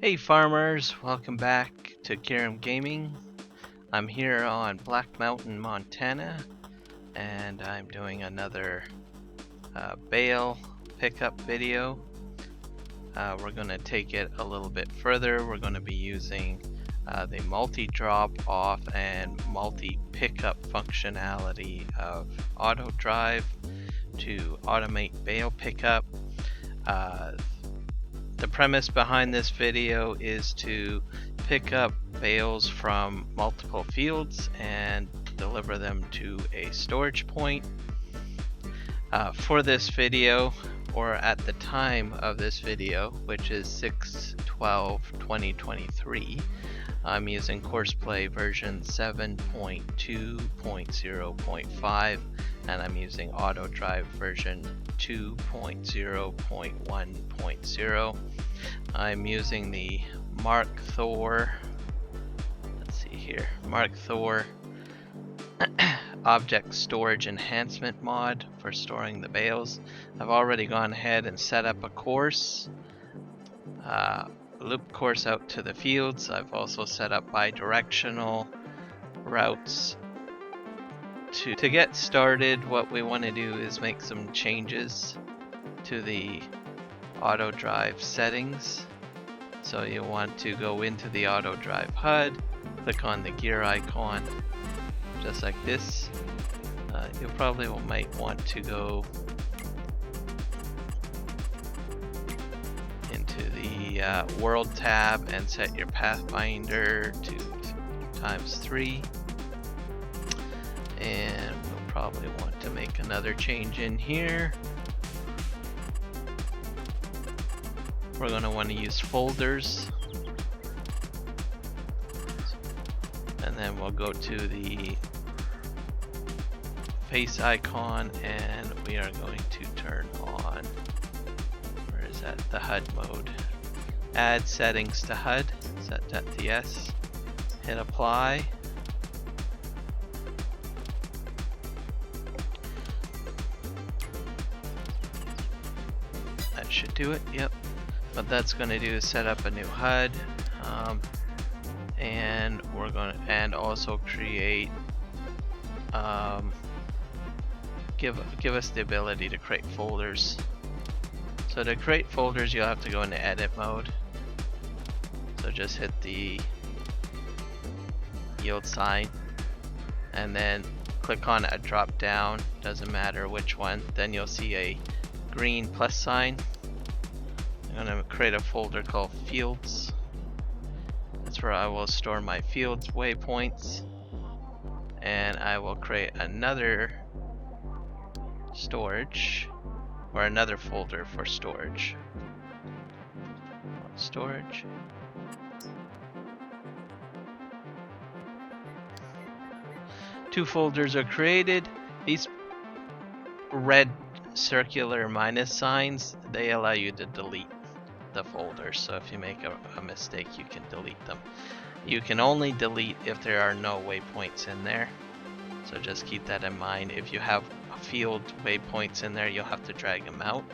Hey farmers, welcome back to Kiram Gaming. I'm here on Black Mountain, Montana, and I'm doing another bale pickup video. We're going to take it a little bit further. We're going to be using the multi-drop off and multi-pickup functionality of Autodrive to automate bale pickup. The premise behind this video is to pick up bales from multiple fields and deliver them to a storage point. For this video, or at the time of this video, which is 6/12/2023, I'm using Courseplay version 7.2.0.5 and I'm using Autodrive version 2.0.1.0. I'm using the Markthor, let's see here, Markthor object storage enhancement mod for storing the bales. I've already gone ahead and set up a course, loop course out to the fields. I've also set up bi-directional routes. To get started, what we want to do is make some changes to the Autodrive settings. So you want to go into the Autodrive HUD, click on the gear icon, just like this. You probably might want to go into the World tab and set your Pathfinder to ×3. And we'll probably want to make another change in here. We're going to want to use folders. And then we'll go to the face icon and we are going to turn on, where is that, the HUD mode. Add settings to HUD, set that to yes, hit apply. That should do it, yep. What that's going to do is set up a new HUD, and we're going to, and also create, give us the ability to create folders. So to create folders, you'll have to go into edit mode. So just hit the yield sign, and then click on a drop down. Doesn't matter which one. Then you'll see a green plus sign. I'm going to create a folder called Fields. That's where I will store my fields waypoints. And I will create another storage, or another folder for storage. Storage. Two folders are created. These red circular minus signs, they allow you to delete the folders. So if you make a mistake, you can delete them. You can only delete if there are no waypoints in there. So just keep that in mind. If you have field waypoints in there, you'll have to drag them out.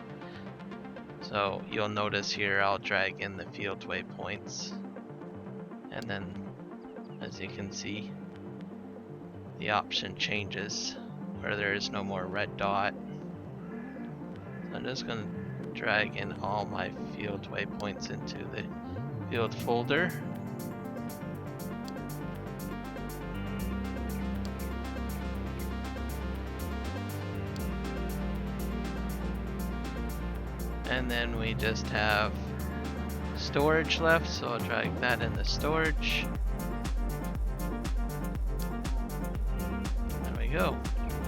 So you'll notice here I'll drag in the field waypoints. And then, as you can see, the option changes where there is no more red dot. So I'm just going to drag in all my field waypoints into the field folder. And then we just have storage left, so I'll drag that in the storage. There we go.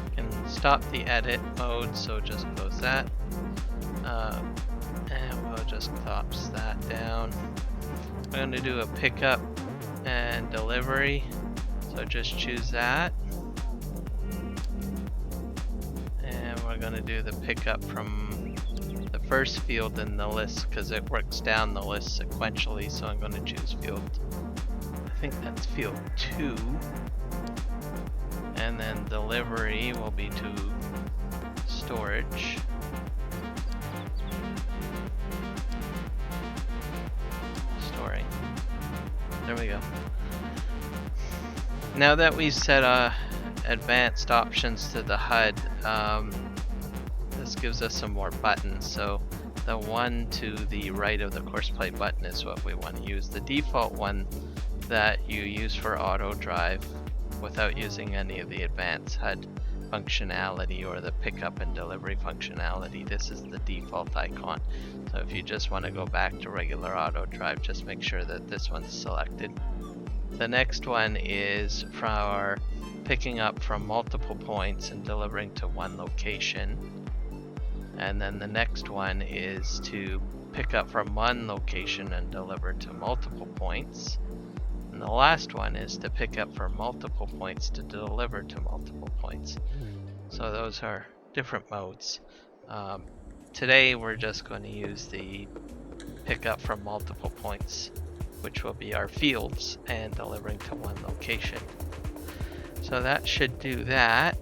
You can stop the edit mode, so just close that. And we'll just collapse that down. I'm going to do a pickup and delivery, so just choose that. And we're going to do the pickup from the first field in the list, because it works down the list sequentially. So I'm going to choose field, I think that's field 2, and then delivery will be to storage. There we go. Now that we've set advanced options to the HUD, this gives us some more buttons. So the one to the right of the Courseplay button is what we want to use. The default one that you use for Autodrive without using any of the advanced HUD functionality or the pickup and delivery functionality, this is the default icon. So if you just want to go back to regular Autodrive, just make sure that this one's selected. The next one is for picking up from multiple points and delivering to one location. And then the next one is to pick up from one location and deliver to multiple points. And the last one is to pick up from multiple points to deliver to multiple points. So those are different modes. Today we're just going to use the pick up from multiple points, which will be our fields, and delivering to one location. So that should do that.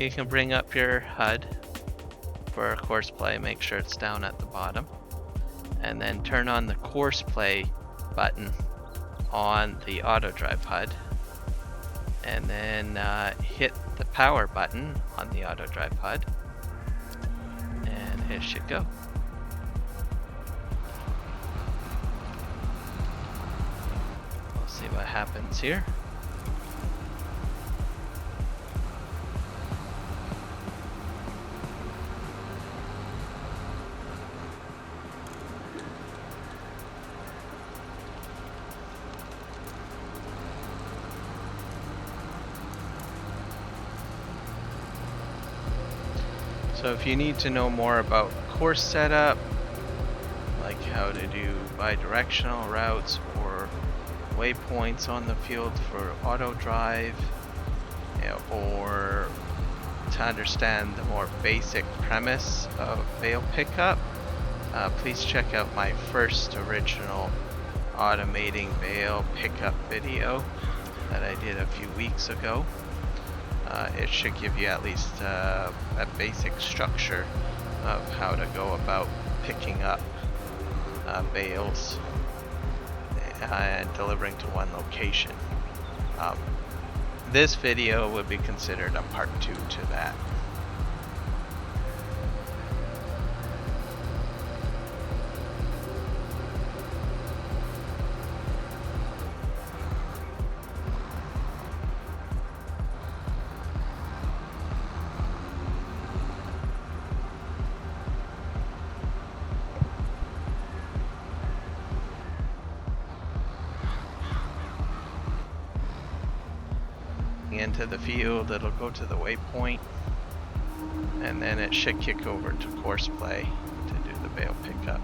You can bring up your HUD for Courseplay, make sure it's down at the bottom, and then turn on the Courseplay button on the Autodrive HUD, and then hit the power button on the Autodrive HUD, and it should go. We'll see what happens here. So if you need to know more about course setup, like how to do bi-directional routes or waypoints on the field for Autodrive, or to understand the more basic premise of Bale pickup, please check out my first original automating Bale pickup video that I did a few weeks ago. It should give you at least a basic structure of how to go about picking up bales and delivering to one location. This video would be considered a part 2 to that. Into the field, it'll go to the waypoint, and then it should kick over to Courseplay to do the Bale pickup.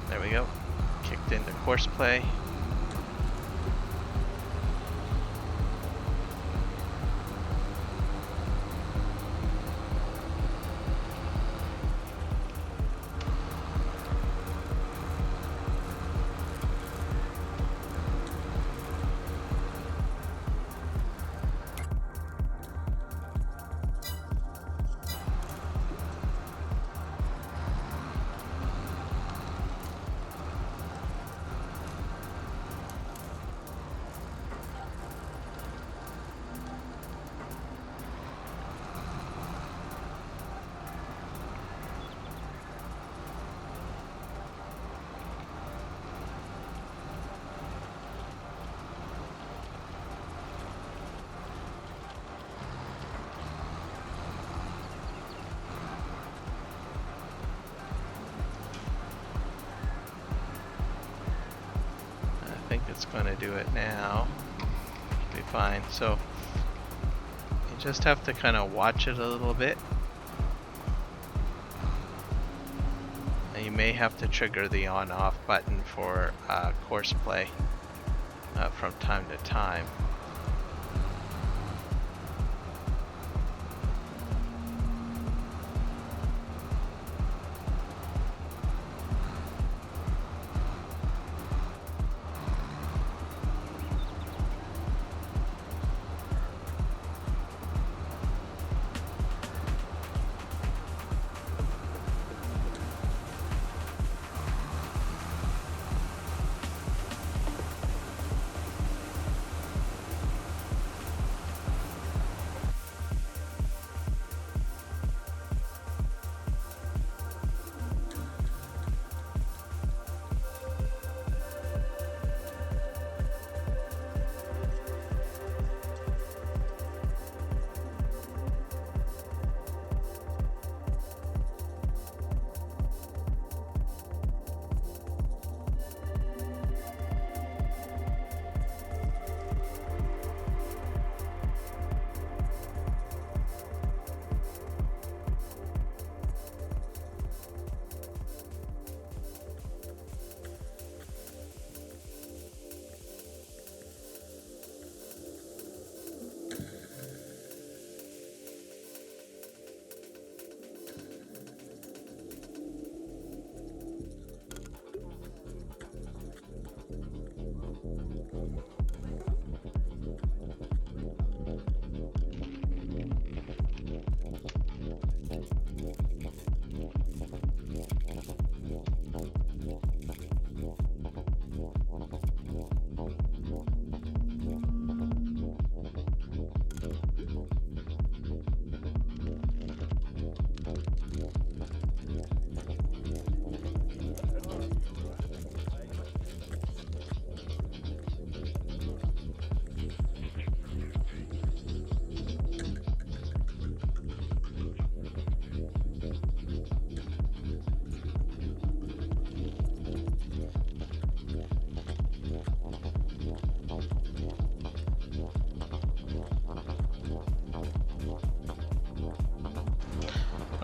There we go, kicked into Courseplay. It's going to do it now. Be fine. So you just have to kind of watch it a little bit. And you may have to trigger the on-off button for Courseplay from time to time.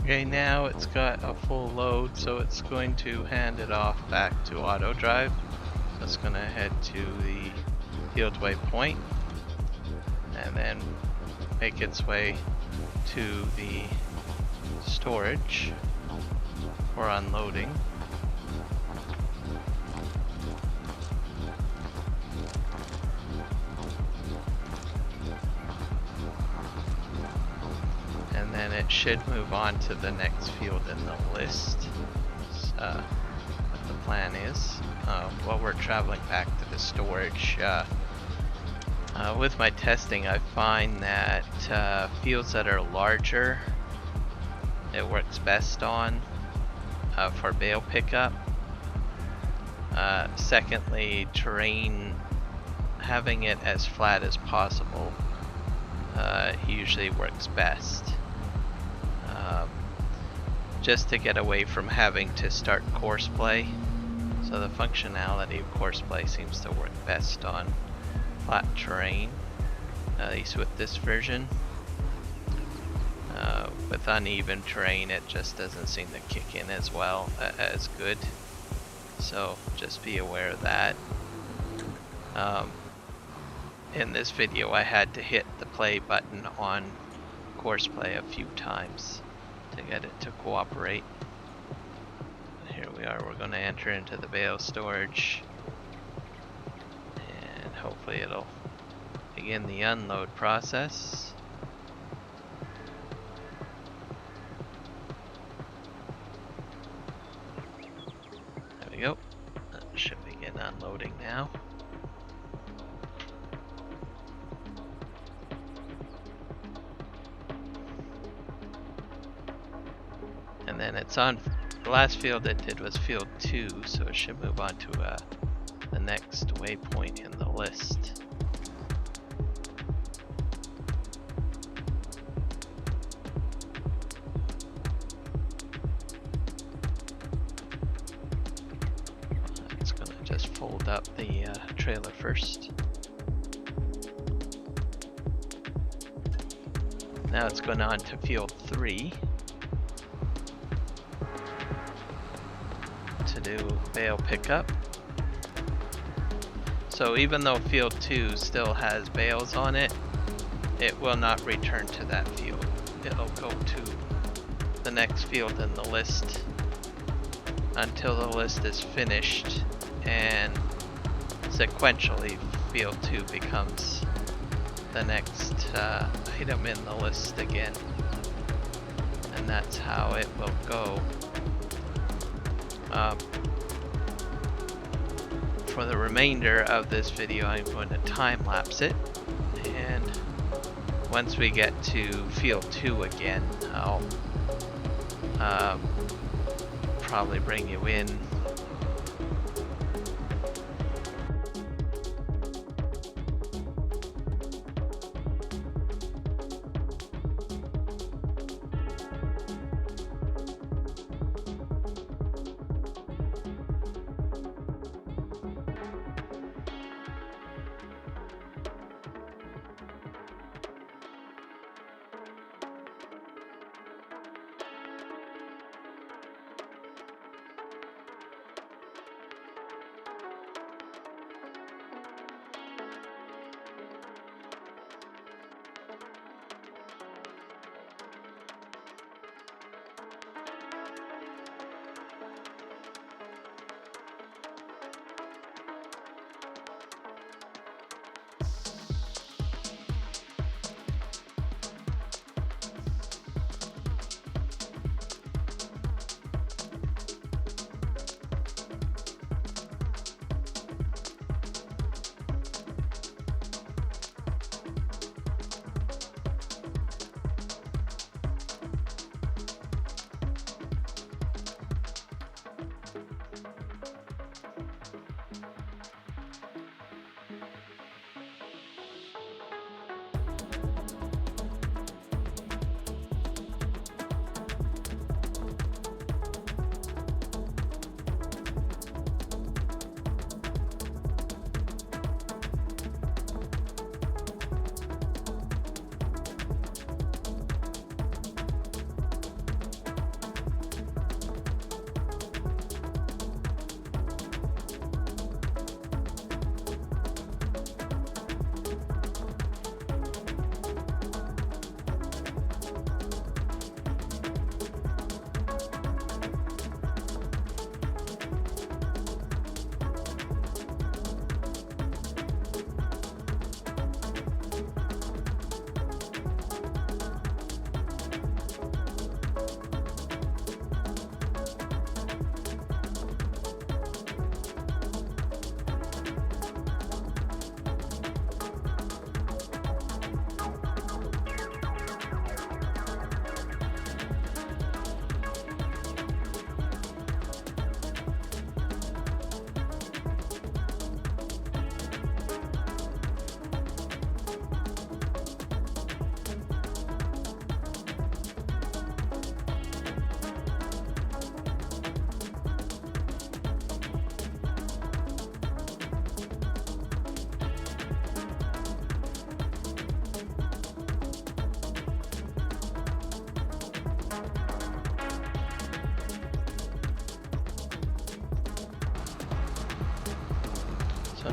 Okay, now it's got a full load, so it's going to hand it off back to Autodrive. So it's going to head to the field waypoint and then make its way to the storage for unloading. And then it should move on to the next field in the list. What the plan is. While we're traveling back to the storage, with my testing, I find that fields that are larger, it works best on for bale pickup. Secondly, terrain, having it as flat as possible usually works best. Just to get away from having to start courseplay. So the functionality of courseplay seems to work best on flat terrain, at least with this version. With uneven terrain, it just doesn't seem to kick in as well, as good. So just be aware of that. In this video, I had to hit the play button on courseplay a few times to get it to cooperate. Here we are, we're going to enter into the bale storage, and hopefully it'll begin the unload process. There we go. That should begin unloading now. And then it's on, the last field it did was field 2, so it should move on to the next waypoint in the list. It's going to just fold up the trailer first. Now it's going on to field 3. To do bale pickup. So even though field 2 still has bales on it, it will not return to that field. It'll go to the next field in the list until the list is finished, and sequentially field 2 becomes the next item in the list again. And that's how it will go. For the remainder of this video, I'm going to time lapse it, and once we get to field 2 again, I'll probably bring you in.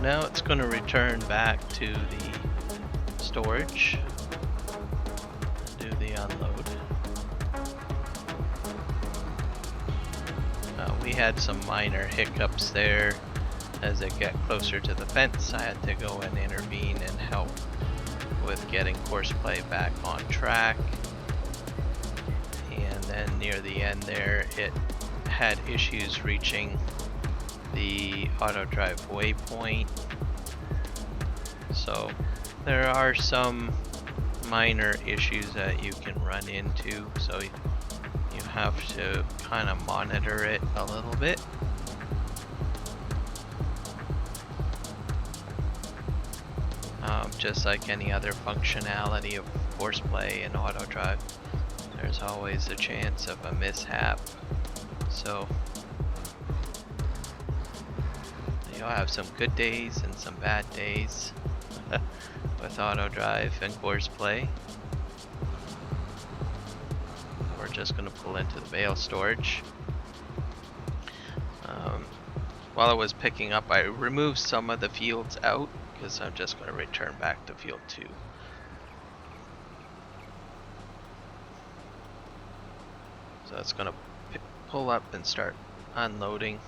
now it's going to return back to the storage and do the unload. We had some minor hiccups there. As it got closer to the fence, I had to go and intervene and help with getting Courseplay back on track. And then near the end there, it had issues reaching the Autodrive waypoint. So there are some minor issues that you can run into, so you have to kind of monitor it a little bit. Just like any other functionality of Courseplay and Autodrive, there's always a chance of a mishap. So you'll have some good days and some bad days with Autodrive and Courseplay. We're just going to pull into the Bale storage. While I was picking up, I removed some of the fields out because I'm just going to return back to field 2. So it's going to pull up and start unloading.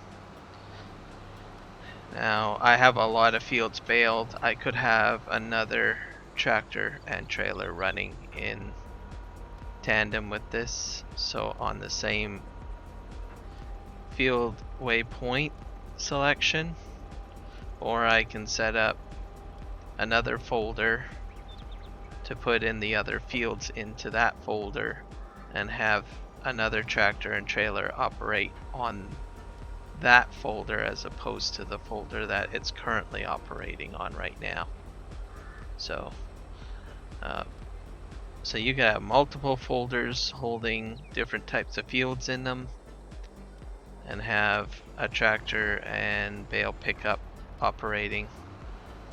Now I have a lot of fields baled. I could have another tractor and trailer running in tandem with this, so on the same field waypoint selection, or I can set up another folder to put in the other fields into that folder and have another tractor and trailer operate on that folder as opposed to the folder that it's currently operating on right now. So you can have multiple folders holding different types of fields in them and have a tractor and bale pickup operating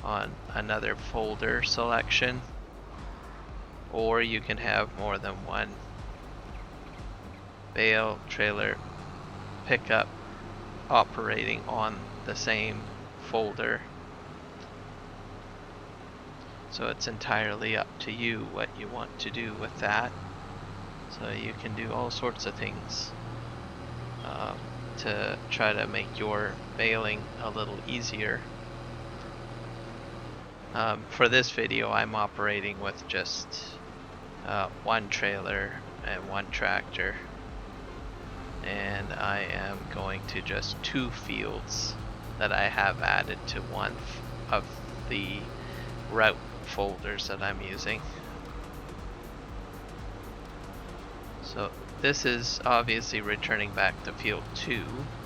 on another folder selection, or you can have more than one bale, trailer, pickup operating on the same folder. So it's entirely up to you what you want to do with that. So you can do all sorts of things to try to make your baling a little easier. For this video, I'm operating with just one trailer and one tractor, and I am going to just 2 fields that I have added to one of the route folders that I'm using. So this is obviously returning back to field 2,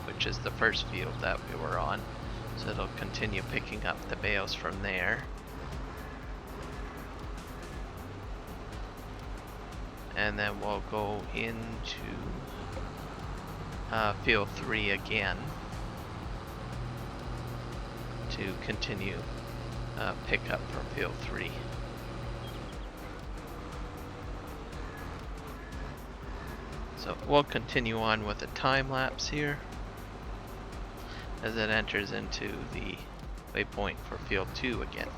which is the first field that we were on. So it'll continue picking up the bales from there. And then we'll go into field 3 again to continue pickup from field 3. So we'll continue on with a time lapse here as it enters into the waypoint for field 2 again.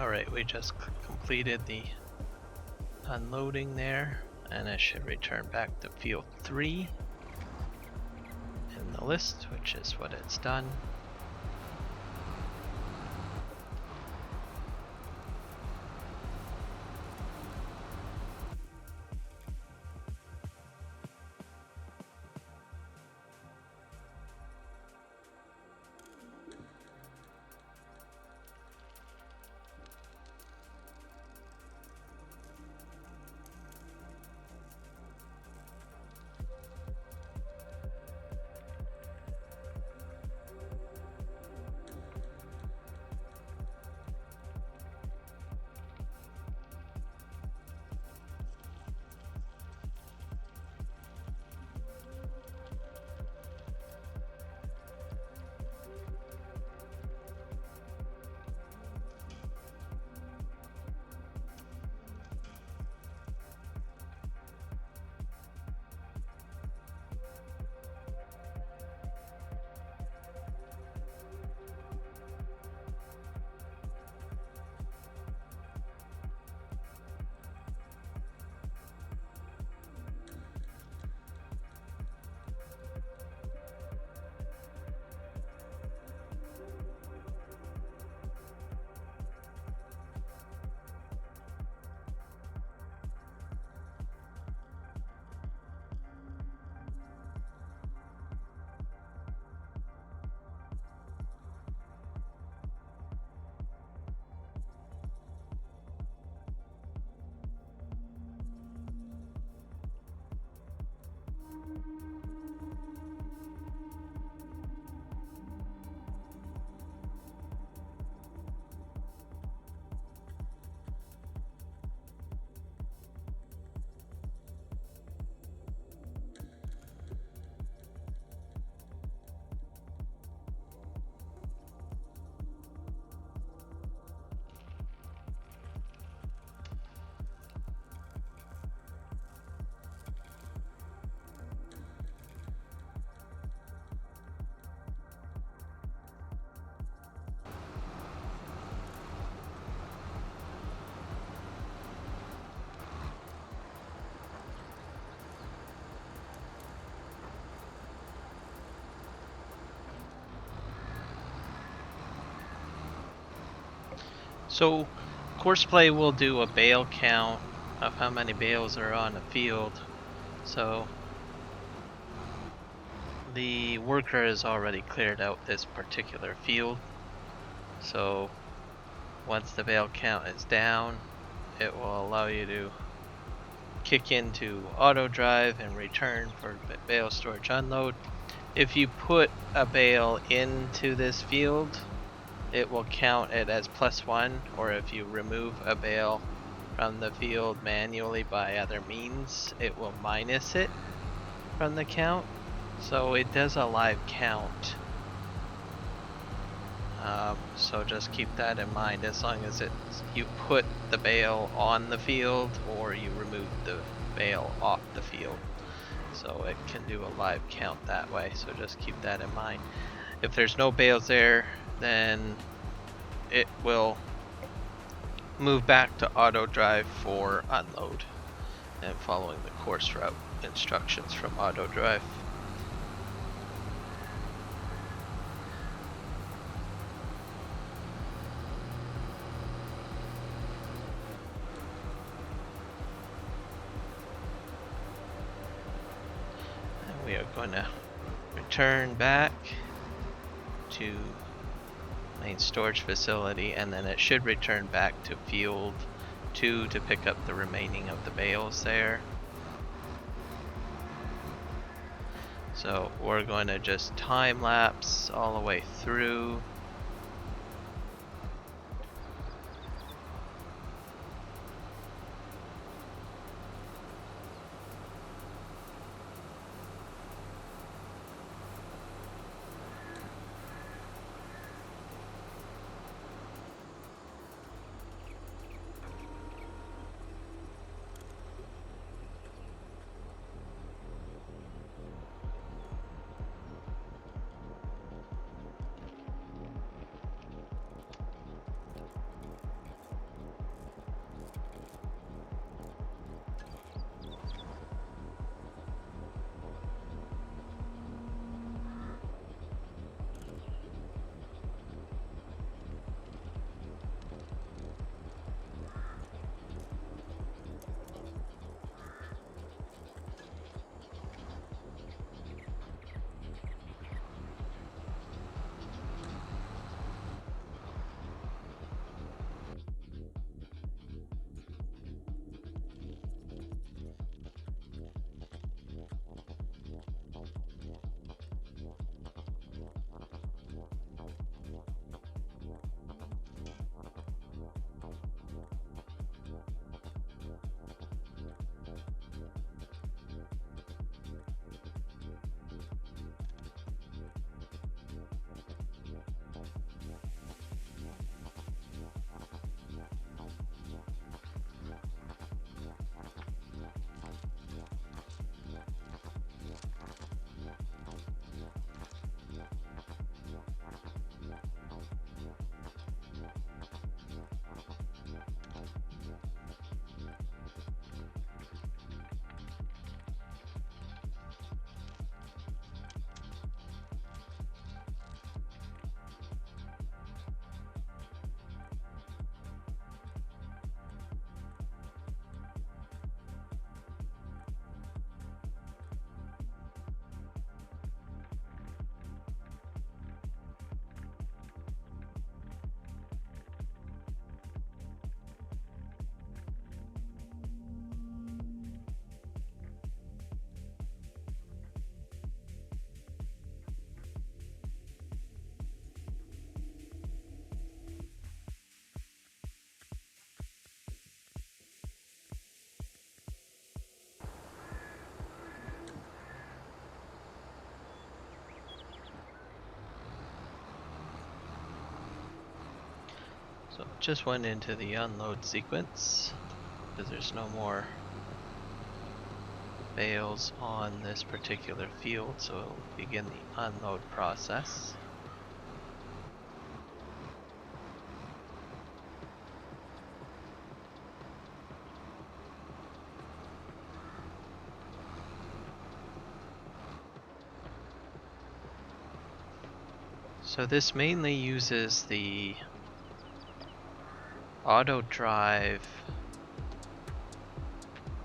Alright, we just completed the unloading there, and it should return back to field 3 in the list, which is what it's done. So Courseplay will do a bale count of how many bales are on a field. So the worker has already cleared out this particular field. So once the bale count is down, it will allow you to kick into Autodrive and return for bale storage unload. If you put a bale into this field, it will count it as +1, or if you remove a bale from the field manually by other means, it will minus it from the count. So it does a live count. So just keep that in mind as long as you put the bale on the field or you remove the bale off the field. So it can do a live count that way, so just keep that in mind. If there's no bales there, then it will move back to Autodrive for unload and following the course route instructions from Autodrive. And we are going to return back to main storage facility, and then it should return back to field 2 to pick up the remaining of the bales there. So we're going to just time lapse all the way through. just went into the unload sequence because there's no more bales on this particular field, so it'll begin the unload process. So this mainly uses the Autodrive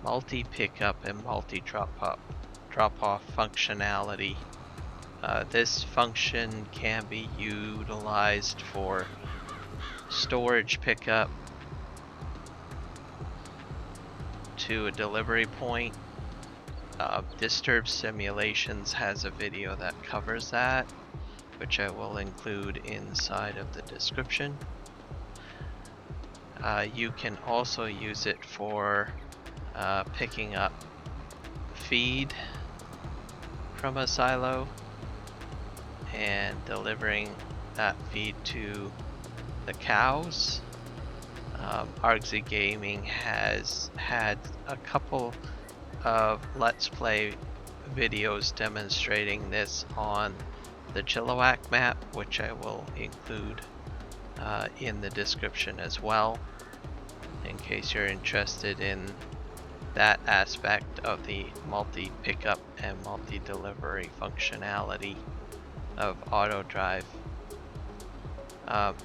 multi-pickup and multi-drop-off functionality. This function can be utilized for storage pickup to a delivery point. Disturb Simulations has a video that covers that, which I will include inside of the description. You can also use it for picking up feed from a silo and delivering that feed to the cows. Argsy Gaming has had a couple of Let's Play videos demonstrating this on the Chilliwack map, which I will include in the description as well, in case you're interested in that aspect of the multi-pickup and multi-delivery functionality of Autodrive.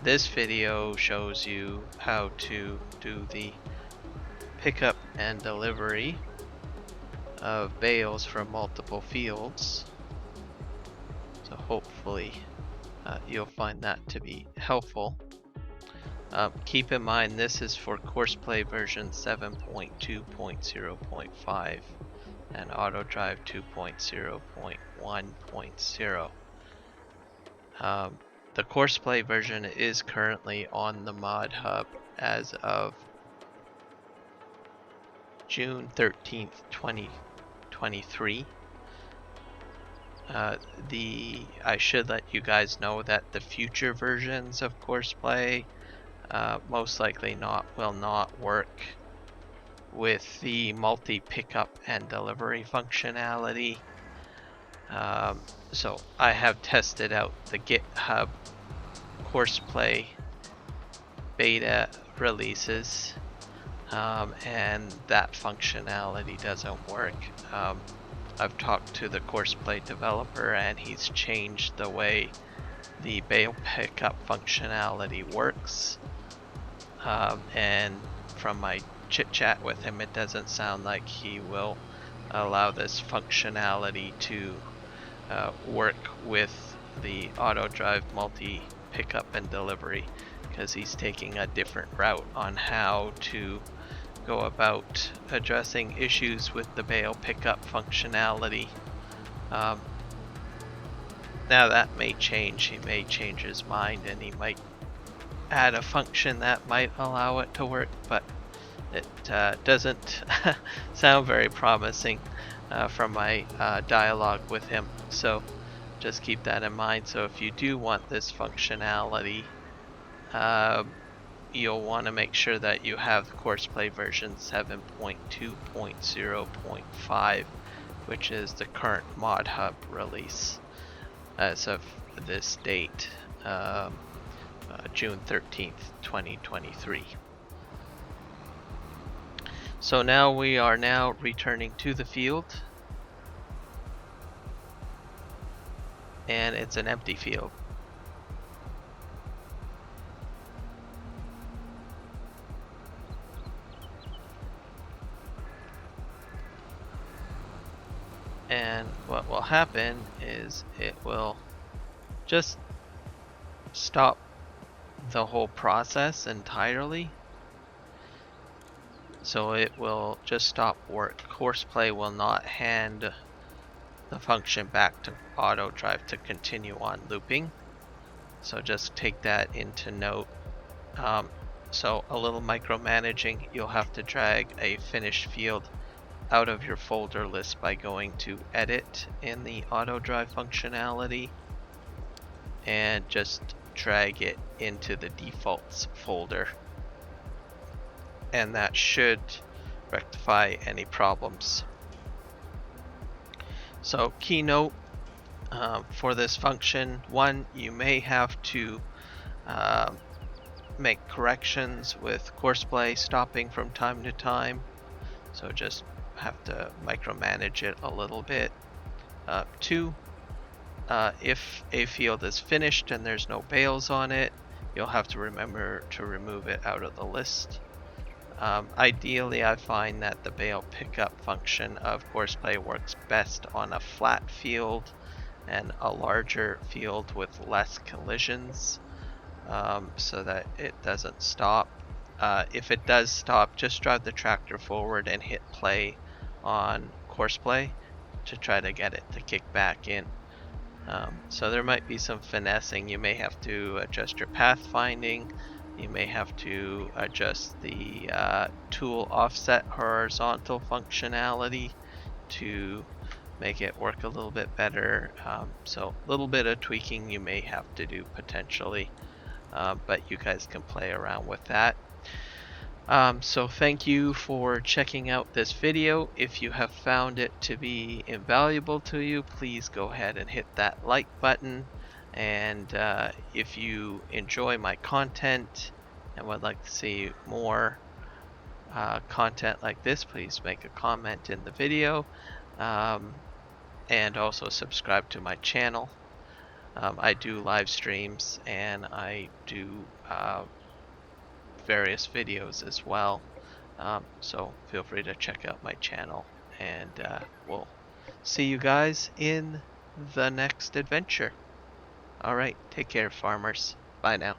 This video shows you how to do the pickup and delivery of bales from multiple fields, so hopefully you'll find that to be helpful. Keep in mind this is for Courseplay version 7.2.0.5 and Autodrive 2.0.1.0. The Courseplay version is currently on the mod hub as of June 13th, 2023. I should let you guys know that the future versions of Courseplay most likely will not work with the multi-pickup and delivery functionality. So I have tested out the GitHub Courseplay beta releases, and that functionality doesn't work. I've talked to the Courseplay developer and he's changed the way the bale pickup functionality works, and from my chit chat with him, it doesn't sound like he will allow this functionality to work with the Autodrive multi pickup and delivery, because he's taking a different route on how to go about addressing issues with the bale pickup functionality. Now that may change. He may change his mind and he might add a function that might allow it to work, but it doesn't sound very promising from my dialogue with him. So just keep that in mind. So if you do want this functionality, you'll want to make sure that you have the Courseplay version 7.2.0.5, which is the current mod hub release as of this date, June 13th, 2023. So now we are returning to the field, and it's an empty field. And what will happen is it will just stop the whole process entirely. So it will just stop work. Courseplay will not hand the function back to Autodrive to continue on looping. So just take that into note. So a little micromanaging, you'll have to drag a finished field out of your folder list by going to edit in the Autodrive functionality and just drag it into the defaults folder. and that should rectify any problems. So keynote for this function: 1, you may have to make corrections with courseplay stopping from time to time, so just have to micromanage it a little bit. 2, if a field is finished and there's no bales on it, you'll have to remember to remove it out of the list. Ideally, I find that the bale pickup function of courseplay works best on a flat field and a larger field with less collisions, so that it doesn't stop. If it does stop, just drive the tractor forward and hit play on courseplay to try to get it to kick back in. So there might be some finessing. You may have to adjust your pathfinding. You may have to adjust the tool offset horizontal functionality to make it work a little bit better. So a little bit of tweaking you may have to do potentially, but you guys can play around with that. So thank you for checking out this video. If you have found it to be invaluable to you, please go ahead and hit that like button. And if you enjoy my content and would like to see more content like this, please make a comment in the video, and also subscribe to my channel. I do live streams and I do various videos as well, so feel free to check out my channel, and we'll see you guys in the next adventure. Alright, take care, farmers. Bye now.